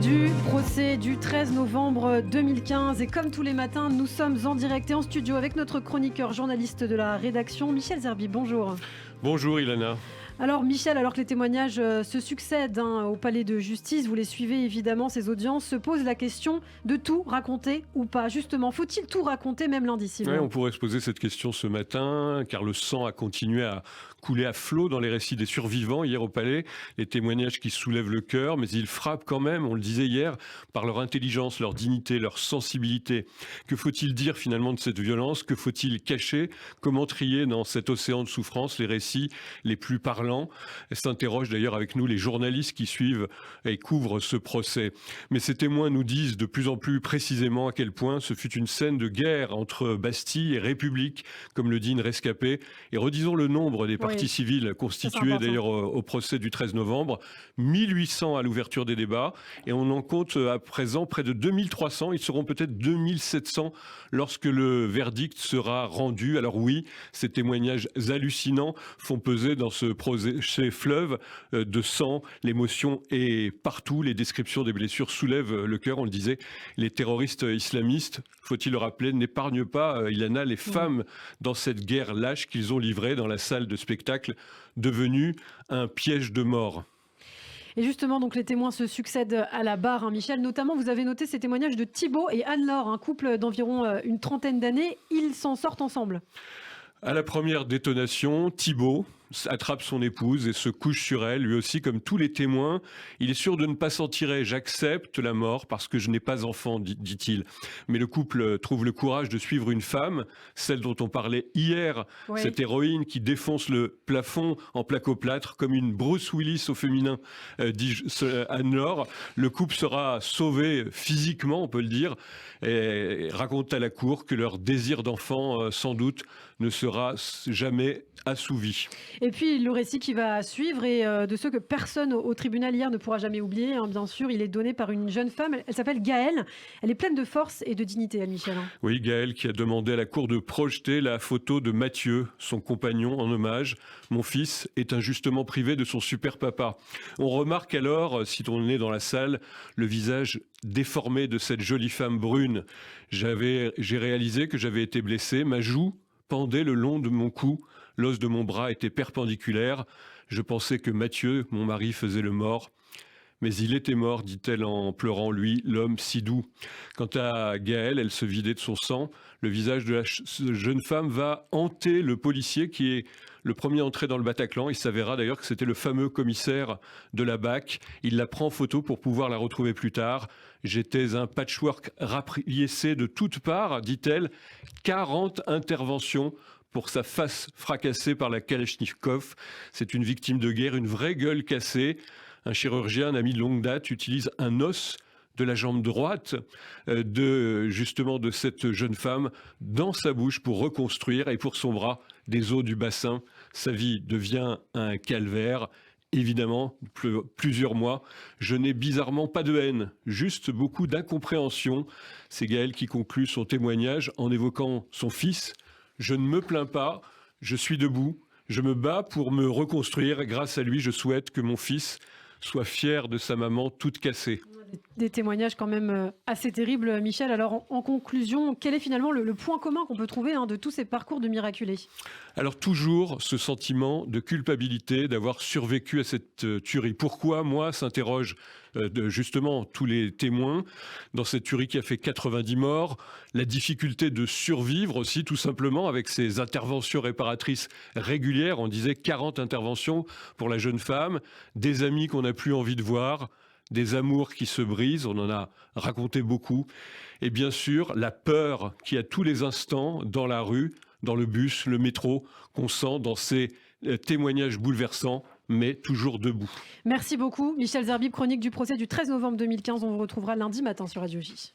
Du procès du 13 novembre 2015. Et comme tous les matins, nous sommes en direct et en studio avec notre chroniqueur journaliste de la rédaction, Michel Zerbi. Bonjour. Bonjour Ilana. Alors Michel, alors que les témoignages se succèdent au palais de justice, vous les suivez évidemment, ces audiences, se pose la question de tout raconter ou pas. Justement, faut-il tout raconter même l'indicible? On pourrait se poser cette question ce matin, car le sang a continué à couler à flot dans les récits des survivants hier au palais. Les témoignages qui soulèvent le cœur, mais ils frappent quand même, on le disait hier, par leur intelligence, leur dignité, leur sensibilité. Que faut-il dire finalement de cette violence? Que faut-il cacher? Comment trier dans cet océan de souffrance les récits les plus parlants? S'interrogent d'ailleurs avec nous les journalistes qui suivent et couvrent ce procès. Mais ces témoins nous disent de plus en plus précisément à quel point ce fut une scène de guerre entre Bastille et République, comme le dit une rescapée. Et redisons le nombre des parties civiles constituées d'ailleurs au procès du 13 novembre. 1800 à l'ouverture des débats et on en compte à présent près de 2300. Ils seront peut-être 2700 lorsque le verdict sera rendu. Alors oui, ces témoignages hallucinants font peser dans ce procès fleuve de sang, l'émotion est partout, les descriptions des blessures soulèvent le cœur, on le disait. Les terroristes islamistes, faut-il le rappeler, n'épargnent pas, Ilana, les femmes dans cette guerre lâche qu'ils ont livrée dans la salle de spectacle, devenue un piège de mort. Et justement, donc les témoins se succèdent à la barre, Michel. Notamment, vous avez noté ces témoignages de Thibaut et Anne-Laure, un couple d'environ une trentaine d'années. Ils s'en sortent ensemble. À la première détonation, Thibaut attrape son épouse et se couche sur elle, lui aussi comme tous les témoins. Il est sûr de ne pas s'en tirer. J'accepte la mort parce que je n'ai pas enfant, dit-il. Mais le couple trouve le courage de suivre une femme, celle dont on parlait hier, cette héroïne qui défonce le plafond en plaque-au-plâtre comme une Bruce Willis au féminin, dit Anne-Laure. Le couple sera sauvé physiquement, on peut le dire, et raconte à la cour que leur désir d'enfant, sans doute, ne sera jamais assouvi. Et puis le récit qui va suivre est de ceux que personne au tribunal hier ne pourra jamais oublier. Bien sûr, il est donné par une jeune femme. Elle s'appelle Gaëlle. Elle est pleine de force et de dignité, Michel. Oui, Gaëlle qui a demandé à la cour de projeter la photo de Mathieu, son compagnon, en hommage. Mon fils est injustement privé de son super papa. On remarque alors, si on est dans la salle, le visage déformé de cette jolie femme brune. J'ai réalisé que j'avais été blessé. Ma joue pendait le long de mon cou. L'os de mon bras était perpendiculaire. Je pensais que Mathieu, mon mari, faisait le mort. Mais il était mort, dit-elle en pleurant, lui, l'homme si doux. Quant à Gaëlle, elle se vidait de son sang. Le visage de la jeune femme va hanter le policier qui est le premier entré dans le Bataclan. Il s'avéra d'ailleurs que c'était le fameux commissaire de la BAC. Il la prend en photo pour pouvoir la retrouver plus tard. J'étais un patchwork rapiécé de toutes parts, dit-elle. 40 interventions pour sa face fracassée par la Kalachnikov. C'est une victime de guerre, une vraie gueule cassée. Un chirurgien, un ami de longue date, utilise un os de la jambe droite de cette jeune femme dans sa bouche pour reconstruire, et pour son bras, des os du bassin. Sa vie devient un calvaire. Évidemment, plusieurs mois, je n'ai bizarrement pas de haine, juste beaucoup d'incompréhension. C'est Gaëlle qui conclut son témoignage en évoquant son fils. Je ne me plains pas, je suis debout, je me bats pour me reconstruire et grâce à lui, je souhaite que mon fils soit fier de sa maman toute cassée. Des témoignages quand même assez terribles, Michel. Alors en conclusion, quel est finalement le point commun qu'on peut trouver de tous ces parcours de miraculés? Alors toujours ce sentiment de culpabilité d'avoir survécu à cette tuerie. Pourquoi, moi, s'interroge justement tous les témoins dans cette tuerie qui a fait 90 morts, la difficulté de survivre aussi tout simplement avec ces interventions réparatrices régulières. On disait 40 interventions pour la jeune femme, des amis qu'on n'a plus envie de voir, des amours qui se brisent, on en a raconté beaucoup, et bien sûr la peur qui à tous les instants dans la rue, dans le bus, le métro, qu'on sent dans ces témoignages bouleversants, mais toujours debout. Merci beaucoup Michel Zerbi, chronique du procès du 13 novembre 2015. On vous retrouvera lundi matin sur Radio J.